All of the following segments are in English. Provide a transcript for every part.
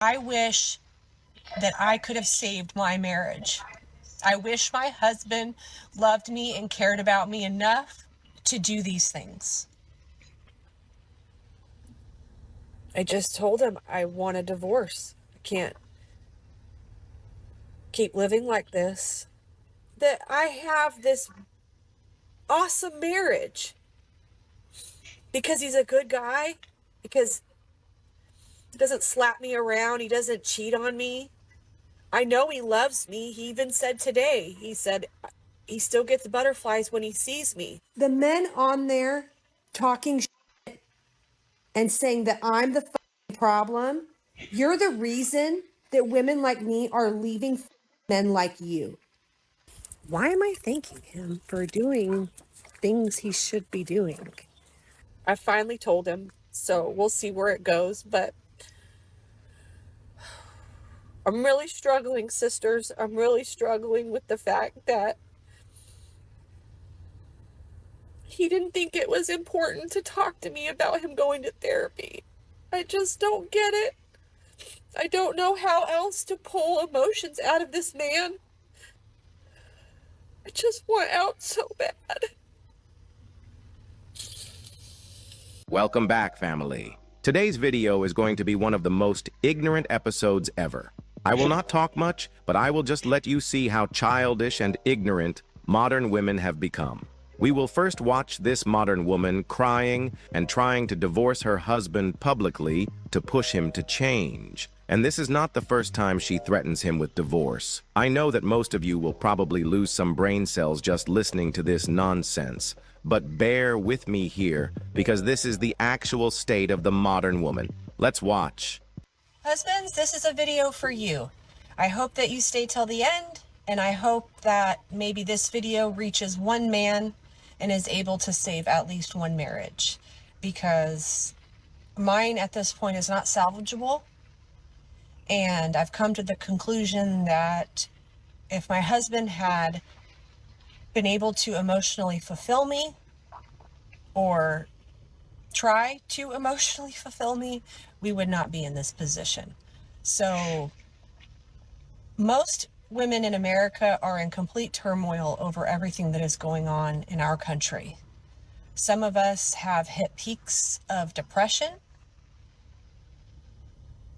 I wish that I could have saved my marriage. I wish my husband loved me and cared about me enough to do these things. I just told him I want a divorce. I can't keep living like this. That I have this awesome marriage because he's a good guy, because he doesn't slap me around, he doesn't cheat on me. I know he loves me. He even said today, he said he still gets butterflies when he sees me. The men on there talking shit and saying that I'm the problem, you're the reason that women like me are leaving men like you. Why am I thanking him for doing things he should be doing? I finally told him, so we'll see where it goes, but I'm really struggling, sisters. I'm really struggling with the fact that he didn't think it was important to talk to me about him going to therapy. I just don't get it. I don't know how else to pull emotions out of this man. I just want out so bad. Welcome back, family. Today's video is going to be one of the most ignorant episodes ever. I will not talk much, but I will just let you see how childish and ignorant modern women have become. We will first watch this modern woman crying and trying to divorce her husband publicly to push him to change. And this is not the first time she threatens him with divorce. I know that most of you will probably lose some brain cells just listening to this nonsense. But bear with me here, because this is the actual state of the modern woman. Let's watch. Husbands, this is a video for you. I hope that you stay till the end, and I hope that maybe this video reaches one man and is able to save at least one marriage, because mine at this point is not salvageable. And I've come to the conclusion that if my husband had been able to emotionally fulfill me, or try to emotionally fulfill me, we would not be in this position. So most women in America are in complete turmoil over everything that is going on in our country. Some of us have hit peaks of depression.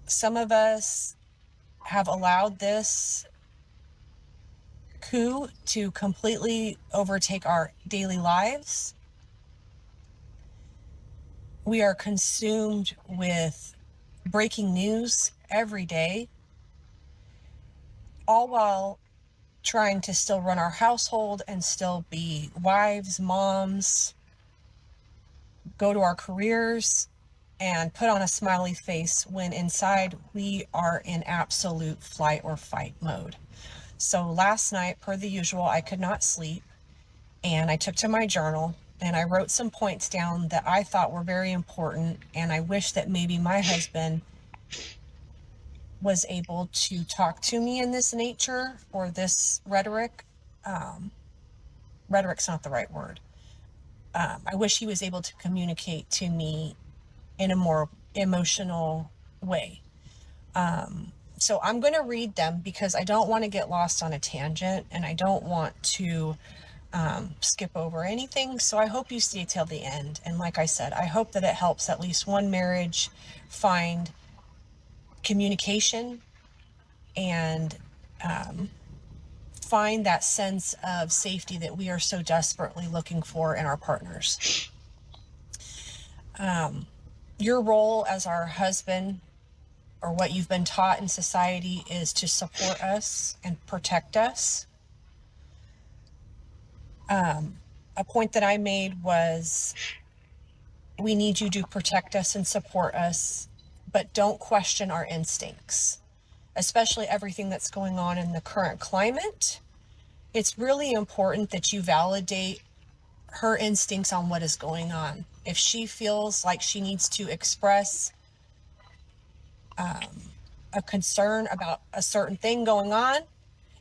Some of us have allowed this coup to completely overtake our daily lives. We are consumed with breaking news every day, all while trying to still run our household and still be wives, moms, go to our careers, and put on a smiley face when inside we are in absolute flight or fight mode. So last night, per the usual, I could not sleep, and I took to my journal and I wrote some points down that I thought were very important, and I wish that maybe my husband was able to talk to me in this nature or this rhetoric. Rhetoric's not the right word. I wish he was able to communicate to me in a more emotional way. So I'm going to read them because I don't want to get lost on a tangent, and I don't want to skip over anything. So I hope you stay till the end. And like I said, I hope that it helps at least one marriage find communication and find that sense of safety that we are so desperately looking for in our partners. Your role as our husband, or what you've been taught in society, is to support us and protect us. A point that I made was, we need you to protect us and support us, but don't question our instincts, especially everything that's going on in the current climate. It's really important that you validate her instincts on what is going on. If she feels like she needs to express a concern about a certain thing going on,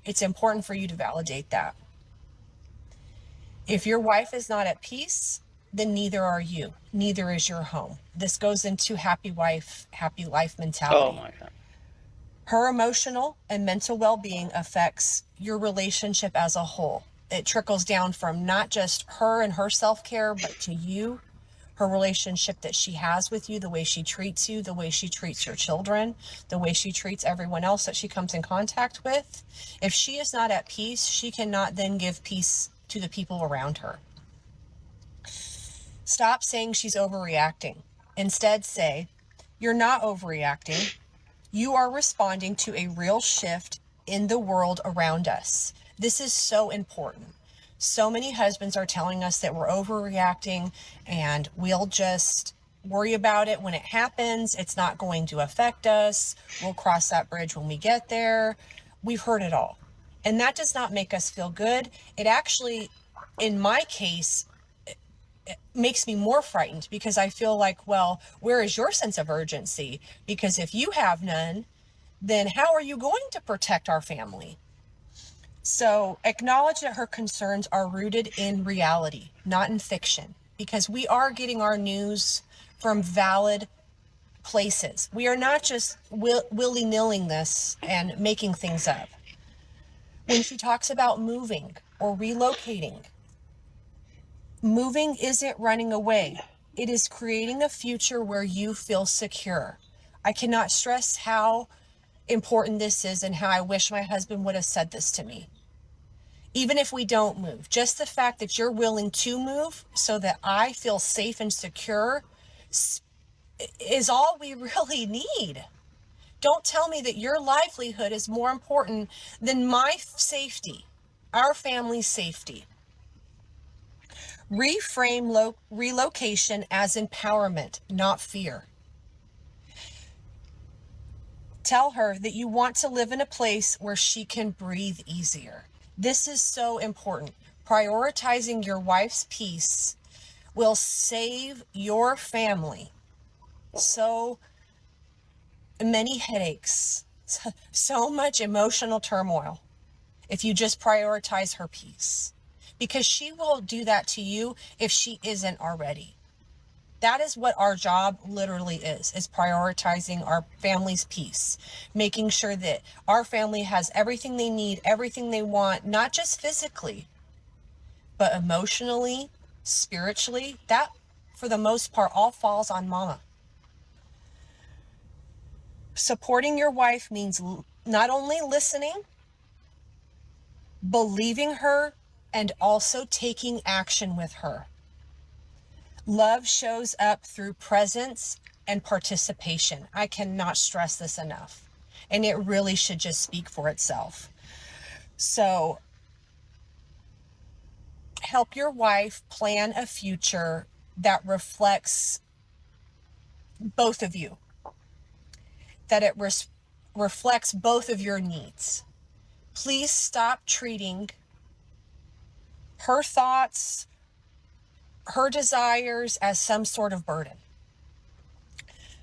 it's important for you to validate that. If your wife is not at peace, then neither are you. Neither is your home. This goes into happy wife, happy life mentality. Oh my God. Her emotional and mental well-being affects your relationship as a whole. It trickles down from not just her and her self-care, but to you, her relationship that she has with you, the way she treats you, the way she treats your children, the way she treats everyone else that she comes in contact with. If she is not at peace, she cannot then give peace to the people around her. Stop saying she's overreacting. Instead, say, you're not overreacting. You are responding to a real shift in the world around us. This is so important. So many husbands are telling us that we're overreacting and we'll just worry about it when it happens. It's not going to affect us. We'll cross that bridge when we get there. We've heard it all. And that does not make us feel good. It actually, in my case, it makes me more frightened because I feel like, well, where is your sense of urgency? Because if you have none, then how are you going to protect our family? So acknowledge that her concerns are rooted in reality, not in fiction, because we are getting our news from valid places. We are not just willy-nilling this and making things up. When she talks about moving or relocating, moving isn't running away. It is creating a future where you feel secure. I cannot stress how important this is and how I wish my husband would have said this to me. Even if we don't move, just the fact that you're willing to move so that I feel safe and secure is all we really need. Don't tell me that your livelihood is more important than my safety, our family's safety. Reframe relocation as empowerment, not fear. Tell her that you want to live in a place where she can breathe easier. This is so important. Prioritizing your wife's peace will save your family so many headaches, so much emotional turmoil if you just prioritize her peace. Because she will do that to you if she isn't already. That is what our job literally is prioritizing our family's peace, making sure that our family has everything they need, everything they want, not just physically, but emotionally, spiritually. That, for the most part, all falls on mama. Supporting your wife means not only listening, believing her, and also taking action with her. Love shows up through presence and participation. I cannot stress this enough. And it really should just speak for itself. So help your wife plan a future that reflects both of you, that it reflects both of your needs. Please stop treating her thoughts, her desires as some sort of burden.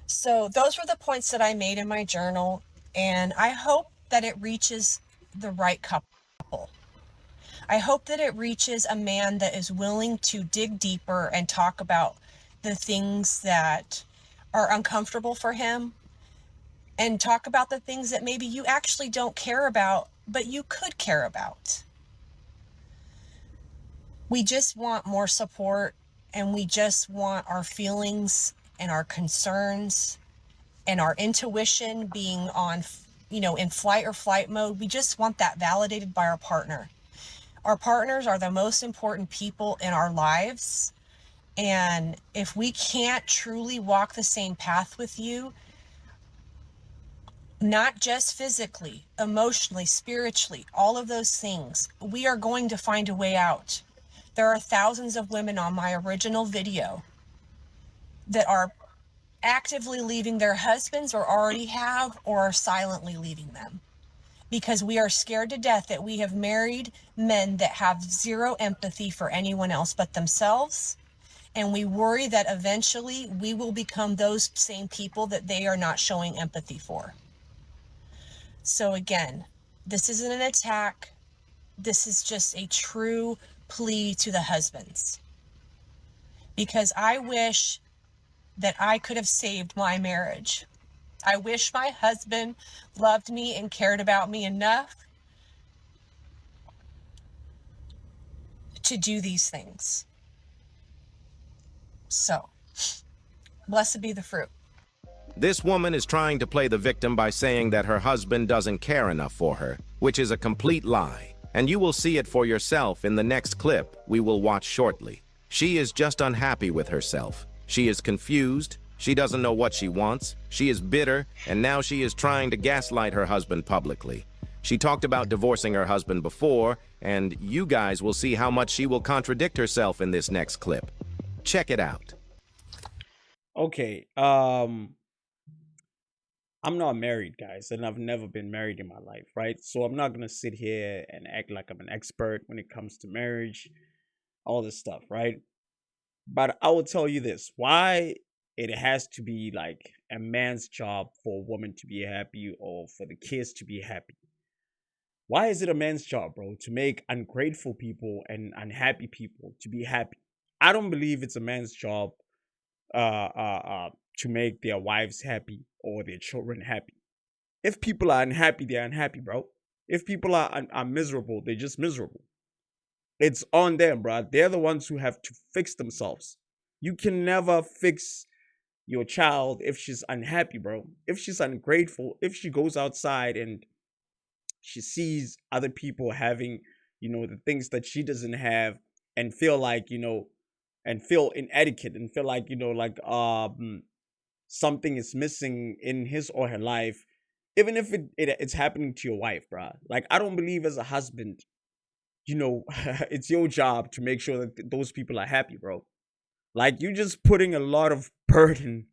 So those were the points that I made in my journal, and I hope that it reaches the right couple. I hope that it reaches a man that is willing to dig deeper and talk about the things that are uncomfortable for him, and talk about the things that maybe you actually don't care about, but you could care about. We just want more support, and we just want our feelings and our concerns and our intuition being on, in flight or flight mode. We just want that validated by our partner. Our partners are the most important people in our lives. And if we can't truly walk the same path with you, not just physically, emotionally, spiritually, all of those things, we are going to find a way out. There are thousands of women on my original video that are actively leaving their husbands, or already have, or are silently leaving them, because we are scared to death that we have married men that have zero empathy for anyone else but themselves. And we worry that eventually we will become those same people that they are not showing empathy for. So again, this isn't an attack. This is just a true plea to the husbands, because I wish that I could have saved my marriage. I wish my husband loved me and cared about me enough to do these things. So, blessed be the fruit. This woman is trying to play the victim by saying that her husband doesn't care enough for her, which is a complete lie. And you will see it for yourself in the next clip we will watch shortly. She is just unhappy with herself. She is confused. She doesn't know what she wants. She is bitter, and now she is trying to gaslight her husband publicly. She talked about divorcing her husband before, and you guys will see how much she will contradict herself in this next clip. Check it out. Okay, I'm not married, guys, and I've never been married in my life, right? So I'm not gonna sit here and act like I'm an expert when it comes to marriage, all this stuff, right? But I will tell you this: why it has to be like a man's job for a woman to be happy or for the kids to be happy. Why is it a man's job, bro, to make ungrateful people and unhappy people to be happy? I don't believe it's a man's job to make their wives happy or their children happy. If people are unhappy, they're unhappy, bro. If people are miserable, they're just miserable. It's on them, bro. They're the ones who have to fix themselves. You can never fix your child if she's unhappy, bro. If she's ungrateful, if she goes outside and she sees other people having, the things that she doesn't have and feel like, and feel inadequate and feel like, something is missing in his or her life, even if it's happening to your wife, bro. Like, I don't believe as a husband, it's your job to make sure that those people are happy, bro. Like, you just putting a lot of burden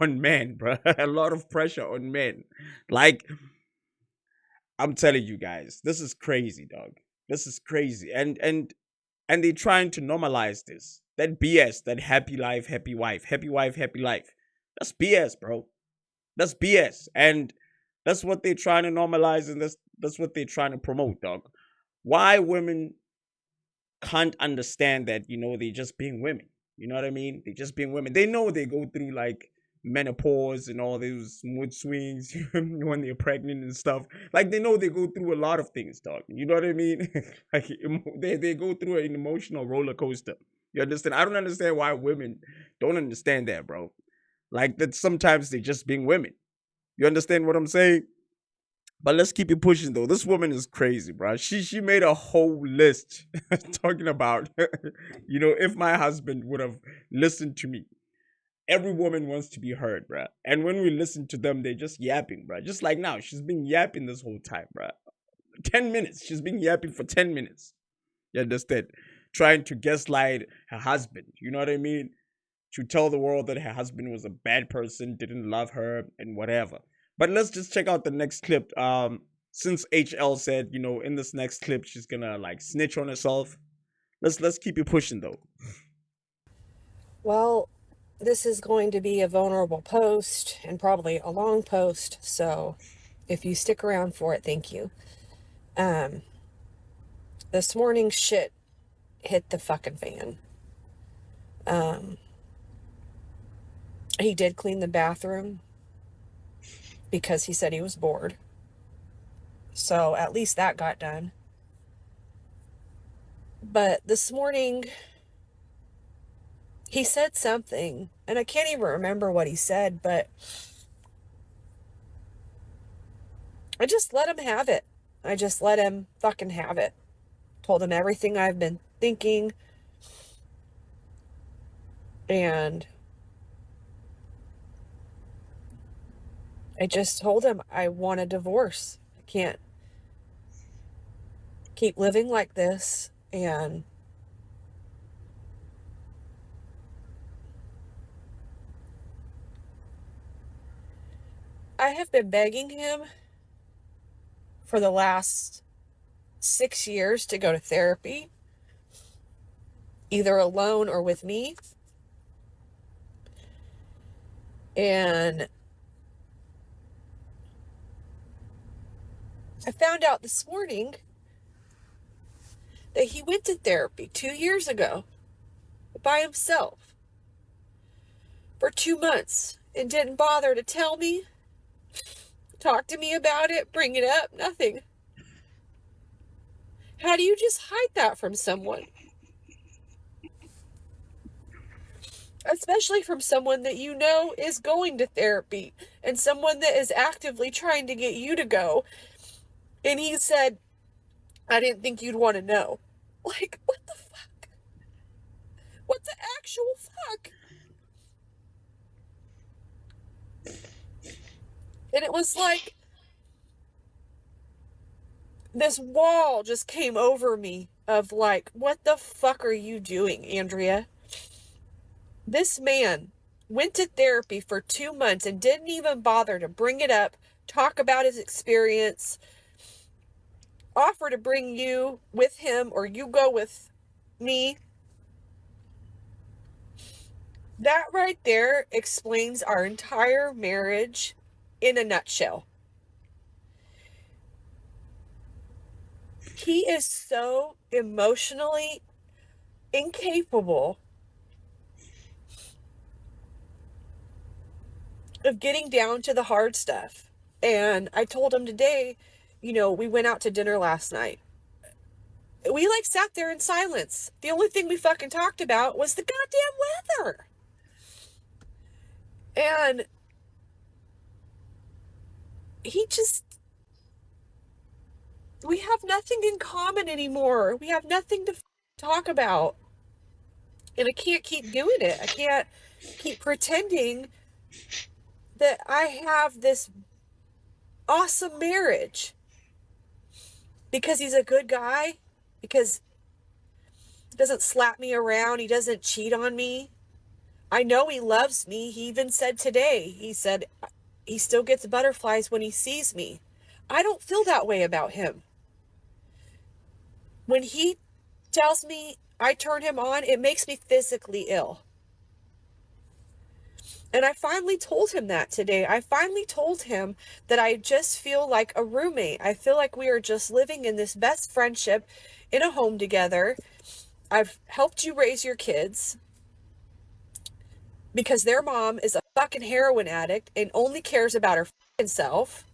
on men, bro. A lot of pressure on men. Like, I'm telling you guys, this is crazy, dog. This is crazy. And they're trying to normalize this. That BS, that happy life, happy wife, happy wife, happy life. That's BS, bro. That's BS. And that's what they're trying to normalize, and that's what they're trying to promote, dog. Why women can't understand that, they're just being women. You know what I mean? They're just being women. They know they go through like menopause and all those mood swings when they're pregnant and stuff. Like, they know they go through a lot of things, dog. You know what I mean? Like, they go through an emotional roller coaster. You understand? I don't understand why women don't understand that, bro. Like, that sometimes they're just being women. You understand what I'm saying? But let's keep it pushing, though. This woman is crazy, bro. She made a whole list talking about, if my husband would have listened to me. Every woman wants to be heard, bro. And when we listen to them, they're just yapping, bro. Just like now, she's been yapping this whole time, bro. 10 minutes. She's been yapping for 10 minutes. You understand? Trying to gaslight her husband. You know what I mean? To tell the world that her husband was a bad person, didn't love her, and whatever. But let's just check out the next clip. Since HL said, in this next clip, she's gonna like snitch on herself. Let's keep it pushing, though. Well, this is going to be a vulnerable post and probably a long post. So if you stick around for it, thank you. This morning shit hit the fucking fan. He did clean the bathroom because he said he was bored. So at least that got done. But this morning, he said something, and I can't even remember what he said, but I just let him have it. I just let him fucking have it. Told him everything I've been thinking. And I just told him I want a divorce. I can't keep living like this. And I have been begging him for the last 6 years to go to therapy, either alone or with me. And I found out this morning that he went to therapy 2 years ago by himself for 2 months and didn't bother to tell me talk to me about it, bring it up, nothing. How do you just hide that from someone? Especially from someone that you know is going to therapy and someone that is actively trying to get you to go. And he said, I didn't think you'd want to know. Like, what the fuck? What the actual fuck? And it was like this wall just came over me of like, what the fuck are you doing, Andrea? This man went to therapy for 2 months and didn't even bother to bring it up, talk about his experience, offer to bring you with him or you go with me. That right there explains our entire marriage in a nutshell. He is so emotionally incapable of getting down to the hard stuff. And I told him today, we went out to dinner last night. We like sat there in silence. The only thing we fucking talked about was the goddamn weather. And we have nothing in common anymore. We have nothing to talk about. And I can't keep doing it. I can't keep pretending that I have this awesome marriage because he's a good guy, because he doesn't slap me around, he doesn't cheat on me. I know he loves me. He even said today, he said he still gets butterflies when he sees me. I don't feel that way about him. When he tells me I turn him on, it makes me physically ill. And I finally told him that today. I finally told him that I just feel like a roommate. I feel like we are just living in this best friendship in a home together. I've helped you raise your kids because their mom is a fucking heroin addict and only cares about her fucking self.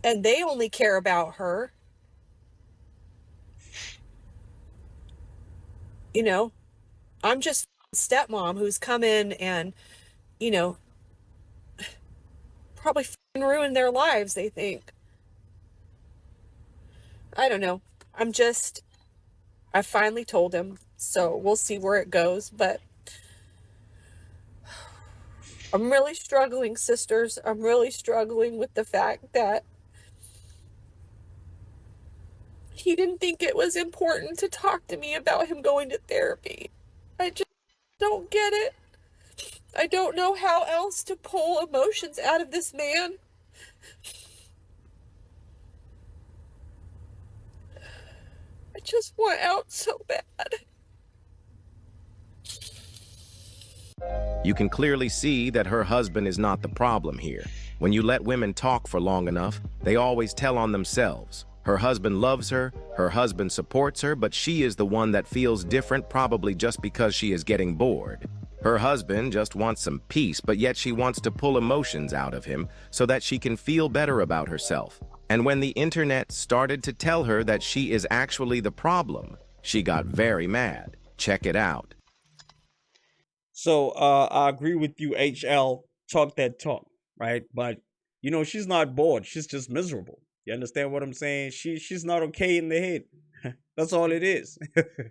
And they only care about her. I'm just stepmom who's come in and, probably ruined their lives, they think. I don't know. I finally told him, so we'll see where it goes, but I'm really struggling, sisters. I'm really struggling with the fact that he didn't think it was important to talk to me about him going to therapy. I just don't get it. I don't know how else to pull emotions out of this man. I just want out so bad. You can clearly see that her husband is not the problem here. When you let women talk for long enough, they always tell on themselves. Her husband loves her, her husband supports her, but she is the one that feels different, probably just because she is getting bored. Her husband just wants some peace, but yet she wants to pull emotions out of him so that she can feel better about herself. And when the internet started to tell her that she is actually the problem, she got very mad. Check it out. So I agree with you, HL. Talk that talk, right? But she's not bored. She's just miserable. You understand what I'm saying? She's not okay in the head. That's all it is.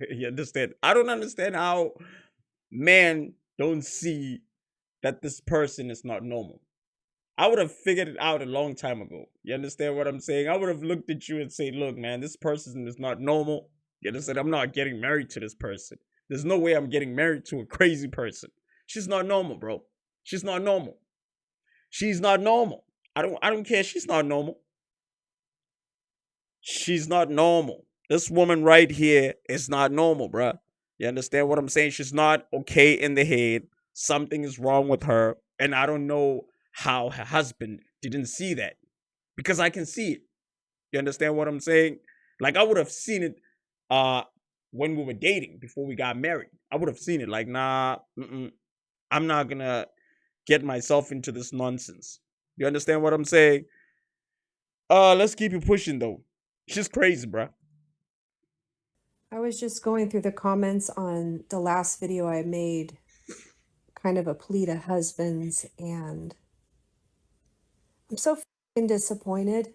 You understand? I don't understand how men don't see that this person is not normal. I would have figured it out a long time ago. You understand what I'm saying? I would have looked at you and said, look, man, this person is not normal. You understand? I'm not getting married to this person. There's no way I'm getting married to a crazy person. She's not normal, bro. She's not normal. She's not normal. I don't care. She's not normal. She's not normal. This woman right here is not normal, bruh. You understand what I'm saying? She's not okay in the head. Something is wrong with her. And I don't know how her husband didn't see that. Because I can see it. You understand what I'm saying? Like, I would have seen it when we were dating before we got married. I would have seen it like, nah, I'm not gonna get myself into this nonsense. You understand what I'm saying? Let's keep it pushing though. She's crazy, bruh. I was just going through the comments on the last video I made, kind of a plea to husbands, and I'm so fucking disappointed.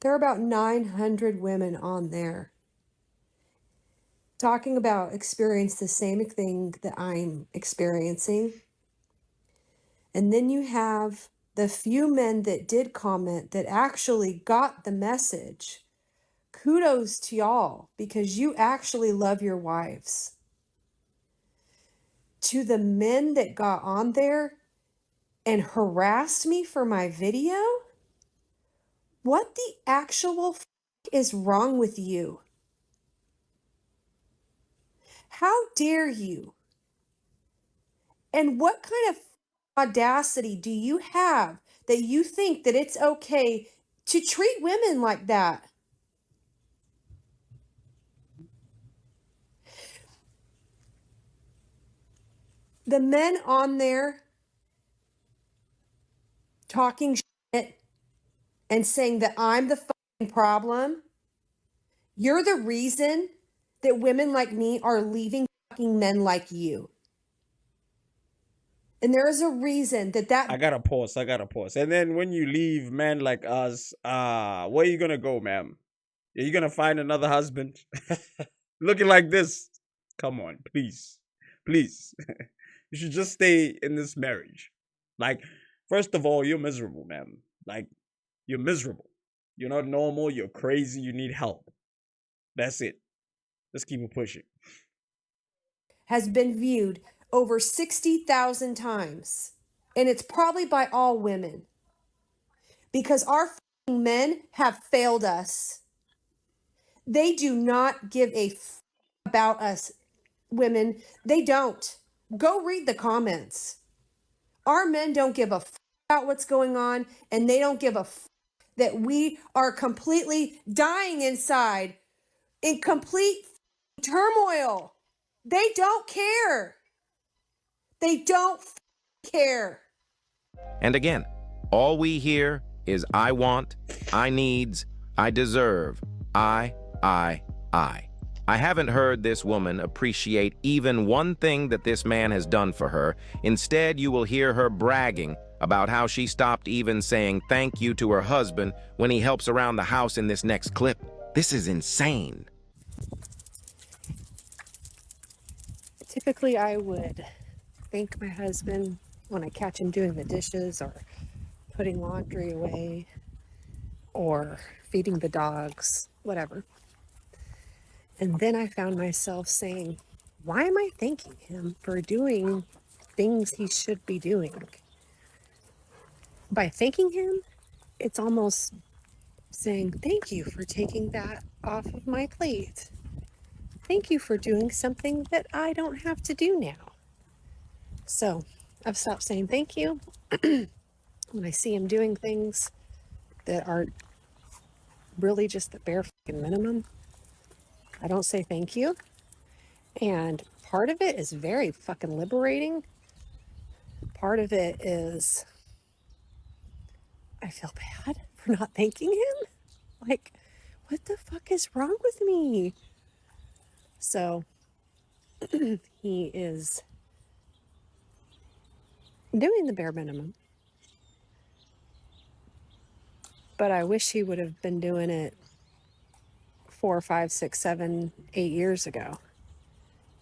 There are about 900 women on there talking about experience the same thing that I'm experiencing. And then you have the few men that did comment that actually got the message. Kudos to y'all, because you actually love your wives. To the men that got on there and harassed me for my video, what the actual is wrong with you? How dare you? And what kind of audacity do you have that you think that it's okay to treat women like that? The men on there talking shit and saying that I'm the fucking problem, you're the reason that women like me are leaving fucking men like you. And there is a reason that I gotta pause. And then when you leave men like us, where are you gonna go, ma'am? Are you gonna find another husband? Looking like this? Come on, please. Please. You should just stay in this marriage. Like, first of all, you're miserable, man. Like, you're miserable. You're not normal. You're crazy. You need help. That's it. Let's keep it pushing. has been viewed over 60,000 times. And it's probably by all women. Because our fucking men have failed us. They do not give a about us, women. They don't. Go read the comments. Our men don't give a about what's going on, and they don't give a that we are completely dying inside in complete turmoil. They don't care. They don't care. And again, all we hear is I want, I needs, I deserve, I. I haven't heard this woman appreciate even one thing that this man has done for her. Instead, you will hear her bragging about how she stopped even saying thank you to her husband when he helps around the house in this next clip. This is insane. Typically, I would thank my husband when I catch him doing the dishes or putting laundry away or feeding the dogs, whatever. And then I found myself saying, why am I thanking him for doing things he should be doing? By thanking him, it's almost saying, thank you for taking that off of my plate. Thank you for doing something that I don't have to do now. So I've stopped saying thank you. When I see him doing things that are really just the bare fucking minimum, I don't say thank you. And part of it is very fucking liberating. Part of it is I feel bad for not thanking him. Like, what the fuck is wrong with me? So he is doing the bare minimum. But I wish he would have been doing it 4, 5, 6, 7, 8 years ago.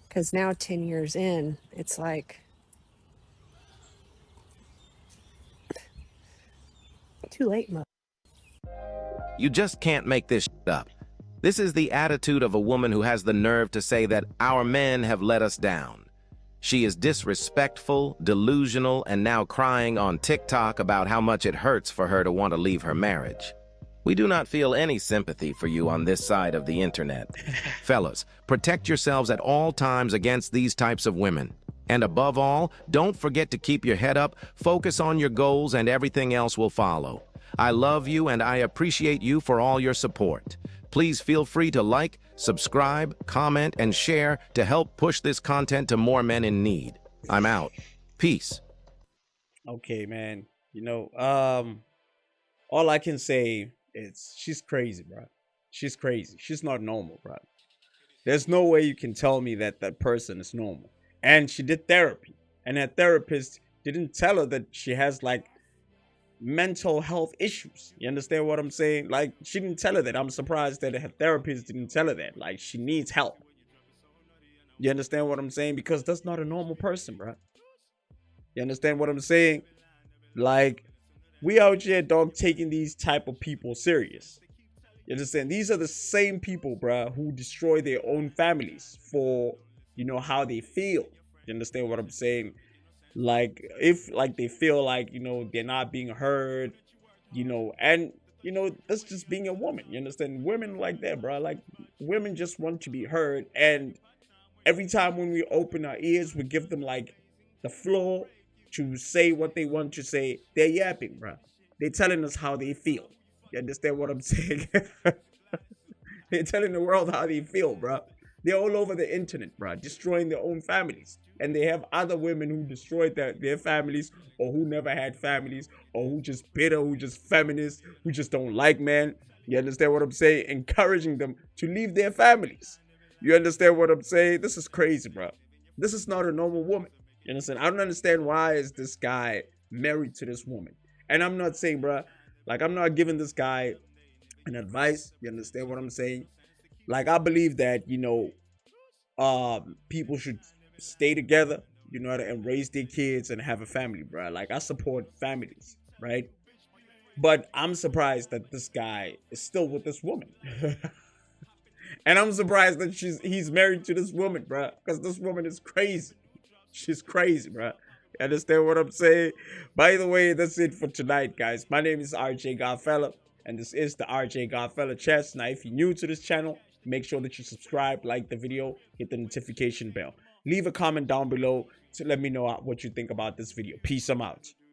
Because now 10 years in, it's like too late. You just can't make this shit up. This is the attitude of a woman who has the nerve to say that our men have let us down. She is disrespectful, delusional, and now crying on TikTok about how much it hurts for her to want to leave her marriage. We do not feel any sympathy for you on this side of the internet. Fellas, protect yourselves at all times against these types of women. And above all, don't forget to keep your head up, focus on your goals, and everything else will follow. I love you and I appreciate you for all your support. Please feel free to like, subscribe, comment, and share to help push this content to more men in need. I'm out. Peace. Okay, man. All I can say is she's crazy, bro. She's crazy. She's not normal, bro. There's no way you can tell me that that person is normal. And she did therapy, and her therapist didn't tell her that she has like mental health issues. You understand what I'm saying? Like, she didn't tell her that. I'm surprised that her therapist didn't tell her that. Like, she needs help. You understand what I'm saying? Because that's not a normal person, bro. You understand what I'm saying? Like, we out here, dog, taking these type of people serious. You understand? These are the same people, bruh, who destroy their own families for, how they feel. You understand what I'm saying? Like, if, like, they feel like, they're not being heard, and, that's just being a woman. You understand? Women like that, bruh. Like, women just want to be heard. And every time when we open our ears, we give them, like, the floor to say what they want to say. They're yapping, bruh. They're telling us how they feel. You understand what I'm saying? They're telling the world how they feel, bro. They're all over the internet, bro, destroying their own families. And they have other women who destroyed their families, or who never had families, or who just bitter, who just feminists, who just don't like men. You understand what I'm saying? Encouraging them to leave their families. You understand what I'm saying? This is crazy, bro. This is not a normal woman. You understand? I don't understand why is this guy married to this woman. And I'm not saying, bro, like, I'm not giving this guy an advice. You understand what I'm saying? Like, I believe that, people should stay together, and raise their kids and have a family, bro. Like, I support families, right? But I'm surprised that this guy is still with this woman. And I'm surprised that he's married to this woman, bro. Because this woman is crazy. She's crazy, bro. You understand what I'm saying? By the way, that's it for tonight, guys. My name is RJ Godfella, and this is the RJ Godfella Chess. Now, if you're new to this channel, make sure that you subscribe, like the video, hit the notification bell. Leave a comment down below to let me know what you think about this video. Peace, I'm out.